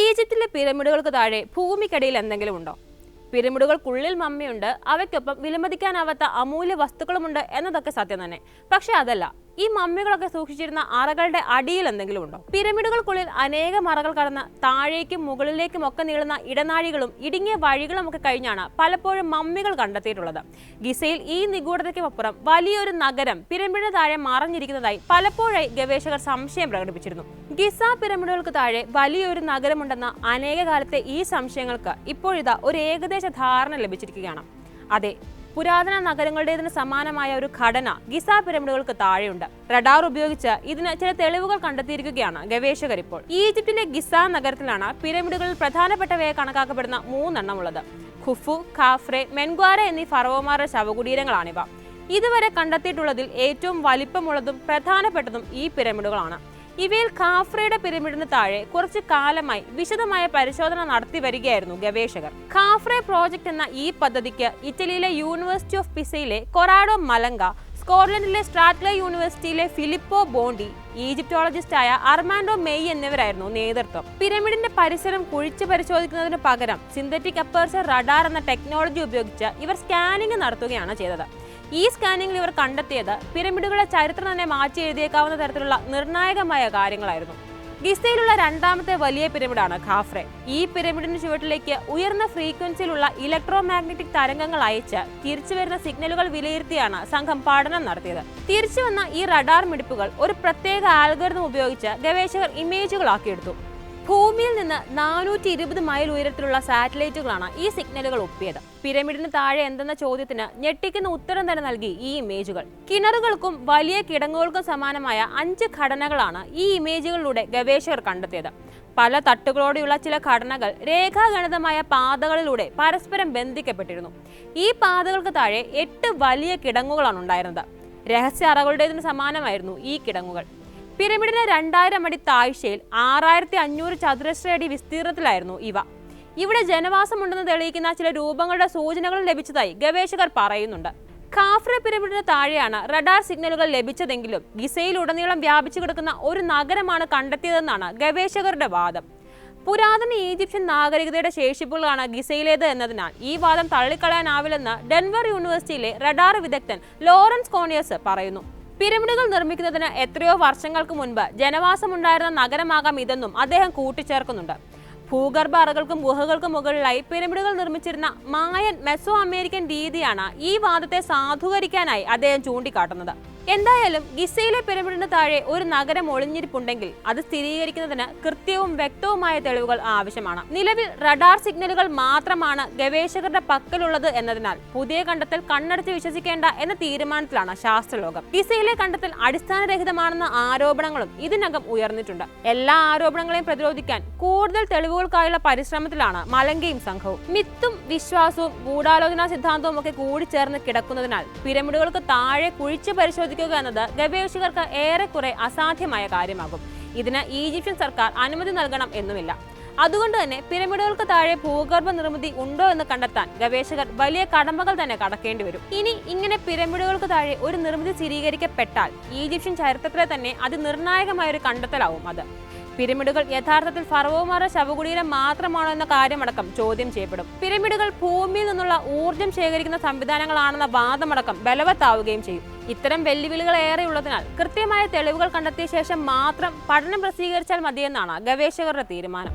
ഈജിപ്തിലെ പിരമിഡുകൾക്ക് താഴെ ഭൂമിക്കടിയിൽ എന്തെങ്കിലും ഉണ്ടോ? പിരമിഡുകൾക്കുള്ളിൽ മമ്മിയുണ്ട്, അവയ്ക്കൊപ്പം വിലമതിക്കാനാവാത്ത അമൂല്യ വസ്തുക്കളുമുണ്ട് എന്നതൊക്കെ സത്യം തന്നെ. പക്ഷെ അതല്ല, ഈ മമ്മികളൊക്കെ സൂക്ഷിച്ചിരുന്ന അറകളുടെ അടിയിൽ എന്തെങ്കിലും ഉണ്ടോ? പിരമിഡുകൾക്കുള്ളിൽ അനേകം അറകൾ കടന്ന് താഴേക്കും മുകളിലേക്കും ഒക്കെ നീളുന്ന ഇടനാഴികളും ഇടുങ്ങിയ വഴികളും ഒക്കെ കഴിഞ്ഞാണ് പലപ്പോഴും മമ്മികൾ കണ്ടെത്തിയിട്ടുള്ളത്. ഗിസയിൽ ഈ നിഗൂഢതയ്ക്കുമപ്പുറം വലിയൊരു നഗരം പിരമിഡിന് താഴെ മറഞ്ഞിരിക്കുന്നതായി പലപ്പോഴായി ഗവേഷകർ സംശയം പ്രകടിപ്പിച്ചിരുന്നു. ഗിസ പിരമിഡുകൾക്ക് താഴെ വലിയൊരു നഗരമുണ്ടെന്ന അനേക കാലത്തെ ഈ സംശയങ്ങൾക്ക് ഇപ്പോഴിതാ ഒരു ഏകദേശ ധാരണ ലഭിച്ചിരിക്കുകയാണ്. അതെ, പുരാതന നഗരങ്ങളുടേതിന് സമാനമായ ഒരു ഘടന ഗിസ പിരമിഡുകൾക്ക് താഴെയുണ്ട്. റഡാർ ഉപയോഗിച്ച് ഇതിന് ചില തെളിവുകൾ കണ്ടെത്തിയിരിക്കുകയാണ് ഗവേഷകർ ഇപ്പോൾ. ഈജിപ്തിലെ ഗിസ നഗരത്തിലാണ് പിരമിഡുകളിൽ പ്രധാനപ്പെട്ടവയെ കണക്കാക്കപ്പെടുന്ന 3 എണ്ണം ഉള്ളത്. ഖുഫു, ഖാഫ്രെ, മെൻഗ്വാര എന്നീ ഫറവോമാരുടെ ശവകുടീരങ്ങളാണിവ. ഇതുവരെ കണ്ടെത്തിയിട്ടുള്ളതിൽ ഏറ്റവും വലിപ്പമുള്ളതും പ്രധാനപ്പെട്ടതും ഈ പിരമിഡുകളാണ്. ഇവയിൽ ഖാഫ്രയുടെ പിരമിഡിന് താഴെ കുറച്ചു കാലമായി വിശദമായ പരിശോധന നടത്തി വരികയായിരുന്നു ഗവേഷകർ. ഖാഫ്രെ പ്രോജക്ട് എന്ന ഈ പദ്ധതിക്ക് ഇറ്റലിയിലെ യൂണിവേഴ്സിറ്റി ഓഫ് പിസയിലെ കൊറാഡോ മലങ്ക, സ്കോട്ട്ലൻഡിലെ സ്ട്രാത്ലർ യൂണിവേഴ്സിറ്റിയിലെ ഫിലിപ്പോ ബോണ്ടി, ഈജിപ്റ്റോളജിസ്റ്റായ അർമാൻഡോ മെയ് എന്നിവരായിരുന്നു നേതൃത്വം. പിരമിഡിന്റെ പരിസരം കുഴിച്ചു പരിശോധിക്കുന്നതിന് പകരം സിന്തറ്റിക് അപ്പേർച്ചർ റഡാർ എന്ന ടെക്നോളജി ഉപയോഗിച്ച് ഇവർ സ്കാനിംഗ് നടത്തുകയാണ് ചെയ്തത്. ഈ സ്കാനിംഗിൽ ഇവർ കണ്ടെത്തിയത് പിരമിഡുകളെ ചരിത്രം തന്നെ മാറ്റി എഴുതിയേക്കാവുന്ന തരത്തിലുള്ള നിർണായകമായ കാര്യങ്ങളായിരുന്നു. ഗിസയിലുള്ള 2ാമത്തെ വലിയ പിരമിഡാണ് ഖാഫ്രെ. ഈ പിരമിഡിന് ചുവട്ടിലേക്ക് ഉയർന്ന ഫ്രീക്വൻസിയിലുള്ള ഇലക്ട്രോ മാഗ്നറ്റിക് തരംഗങ്ങൾ അയച്ച് തിരിച്ചുവരുന്ന സിഗ്നലുകൾ വിലയിരുത്തിയാണ് സംഘം പഠനം നടത്തിയത്. തിരിച്ചുവന്ന ഈ റഡാർ മിടിപ്പുകൾ ഒരു പ്രത്യേക ആൽഗോരിതം ഉപയോഗിച്ച് ഗവേഷകർ ഇമേജുകളാക്കിയെടുത്തു. ഭൂമിയിൽ നിന്ന് 420 മൈൽ ഉയരത്തിലുള്ള സാറ്റലൈറ്റുകളാണ് ഈ സിഗ്നലുകൾ ഒപ്പിയത്. പിരമിഡിന് താഴെ എന്തെന്ന ചോദ്യത്തിന് ഞെട്ടിക്കുന്ന ഉത്തരം തന്നെ നൽകി ഈ ഇമേജുകൾ. കിണറുകൾക്കും വലിയ കിടങ്ങുകൾക്കും സമാനമായ 5 ഘടനകളാണ് ഈ ഇമേജുകളിലൂടെ ഗവേഷകർ കണ്ടെത്തിയത്. പല തട്ടുകളോടെയുള്ള ചില ഘടനകൾ രേഖാഗണിതമായ പാതകളിലൂടെ പരസ്പരം ബന്ധിക്കപ്പെട്ടിരുന്നു. ഈ പാതകൾക്ക് താഴെ 8 വലിയ കിടങ്ങുകളാണ് ഉണ്ടായിരുന്നത്. രഹസ്യ അറകളുടേതിന് സമാനമായിരുന്നു ഈ കിടങ്ങുകൾ. പിരമിഡിന് 2000 അടി താഴ്ചയിൽ 6500 ചതുരശ്ര അടി വിസ്തീർണത്തിലായിരുന്നു ഇവ. ഇവിടെ ജനവാസമുണ്ടെന്ന് തെളിയിക്കുന്ന ചില രൂപങ്ങളുടെ സൂചനകൾ ലഭിച്ചതായി ഗവേഷകർ പറയുന്നുണ്ട്. ഖാഫ്രെ പിരമിഡിന് താഴെയാണ് റഡാർ സിഗ്നലുകൾ ലഭിച്ചതെങ്കിലും ഗിസയിലുടനീളം വ്യാപിച്ചു കിടക്കുന്ന ഒരു നഗരമാണ് കണ്ടെത്തിയതെന്നാണ് ഗവേഷകരുടെ വാദം. പുരാതന ഈജിപ്ഷ്യൻ നാഗരികതയുടെ ശേഷിപ്പുകളാണ് ഗിസയിലേത് എന്നതിനാൽ ഈ വാദം തള്ളിക്കളയാനാവില്ലെന്ന് ഡെൻവർ യൂണിവേഴ്സിറ്റിയിലെ റഡാർ വിദഗ്ധൻ ലോറൻസ് കോണിയസ് പറയുന്നു. പിരമിഡുകൾ നിർമ്മിക്കുന്നതിന് എത്രയോ വർഷങ്ങൾക്ക് മുൻപ് ജനവാസമുണ്ടായിരുന്ന നഗരമാകാം ഇതെന്നും അദ്ദേഹം കൂട്ടിച്ചേർക്കുന്നുണ്ട്. ഭൂഗർഭ അറകൾക്കും ഗുഹകൾക്കും മുകളിലായി പിരമിഡുകൾ നിർമ്മിച്ചിരുന്ന മായൻ മെസോ അമേരിക്കൻ രീതിയാണ് ഈ വാദത്തെ സാധൂകരിക്കാനായി അദ്ദേഹം ചൂണ്ടിക്കാട്ടുന്നത്. എന്തായാലും ഗിസയിലെ പിരമിഡിന് താഴെ ഒരു നഗരം ഒളിഞ്ഞിരിപ്പുണ്ടെങ്കിൽ അത് സ്ഥിരീകരിക്കുന്നതിന് കൃത്യവും വ്യക്തവുമായ തെളിവുകൾ ആവശ്യമാണ്. നിലവിൽ റഡാർ സിഗ്നലുകൾ മാത്രമാണ് ഗവേഷകരുടെ പക്കലുള്ളത് എന്നതിനാൽ പുതിയ കണ്ടെത്തൽ കണ്ണടച്ച് വിശ്വസിക്കേണ്ട എന്ന തീരുമാനത്തിലാണ് ശാസ്ത്രലോകം. ഗിസയിലെ കണ്ടെത്തൽ അടിസ്ഥാനരഹിതമാണെന്ന ആരോപണങ്ങളും ഇതിനകം ഉയർന്നിട്ടുണ്ട്. എല്ലാ ആരോപണങ്ങളെയും പ്രതിരോധിക്കാൻ കൂടുതൽ തെളിവുകൾക്കായുള്ള പരിശ്രമത്തിലാണ് മലങ്കയും സംഘവും. മിത്തും വിശ്വാസവും ഗൂഢാലോചനാ സിദ്ധാന്തവും ഒക്കെ കൂടിച്ചേർന്ന് കിടക്കുന്നതിനാൽ പിരമിഡുകൾക്ക് താഴെ കുഴിച്ചു പരിശോധിക്കുക എന്നത് ഗവേഷകർക്ക് ഏറെക്കുറെ അസാധ്യമായ കാര്യമാകും. ഇതിന് ഈജിപ്ഷ്യൻ സർക്കാർ അനുമതി നൽകണം എന്നുമില്ല. അതുകൊണ്ട് തന്നെ പിരമിഡുകൾക്ക് താഴെ ഭൂഗർഭ നിർമ്മിതി ഉണ്ടോ എന്ന് കണ്ടെത്താൻ ഗവേഷകർ വലിയ കടമ്പകൾ തന്നെ കടക്കേണ്ടി വരും. ഇനി ഇങ്ങനെ പിരമിഡുകൾക്ക് താഴെ ഒരു നിർമ്മിതി സ്ഥിരീകരിക്കപ്പെട്ടാൽ ഈജിപ്ഷ്യൻ ചരിത്രത്തിലെ തന്നെ അതിനിർണായകമായ ഒരു കണ്ടെത്തലാവും അത്. പിരമിഡുകൾ യഥാർത്ഥത്തിൽ ഫറവോമാരുടെ ശവകുടീരം മാത്രമാണോ എന്ന കാര്യമടക്കം ചോദ്യം ചെയ്യപ്പെടും. പിരമിഡുകൾ ഭൂമിയിൽ നിന്നുള്ള ഊർജ്ജം ശേഖരിക്കുന്ന സംവിധാനങ്ങളാണെന്ന വാദമടക്കം ബലവത്താവുകയും ചെയ്യും. ഇത്തരം വെല്ലുവിളികൾ ഏറെയുള്ളതിനാൽ കൃത്യമായ തെളിവുകൾ കണ്ടെത്തിയ ശേഷം മാത്രം പഠനം പ്രസിദ്ധീകരിച്ചാൽ മതിയെന്നാണ് ഗവേഷകരുടെ തീരുമാനം.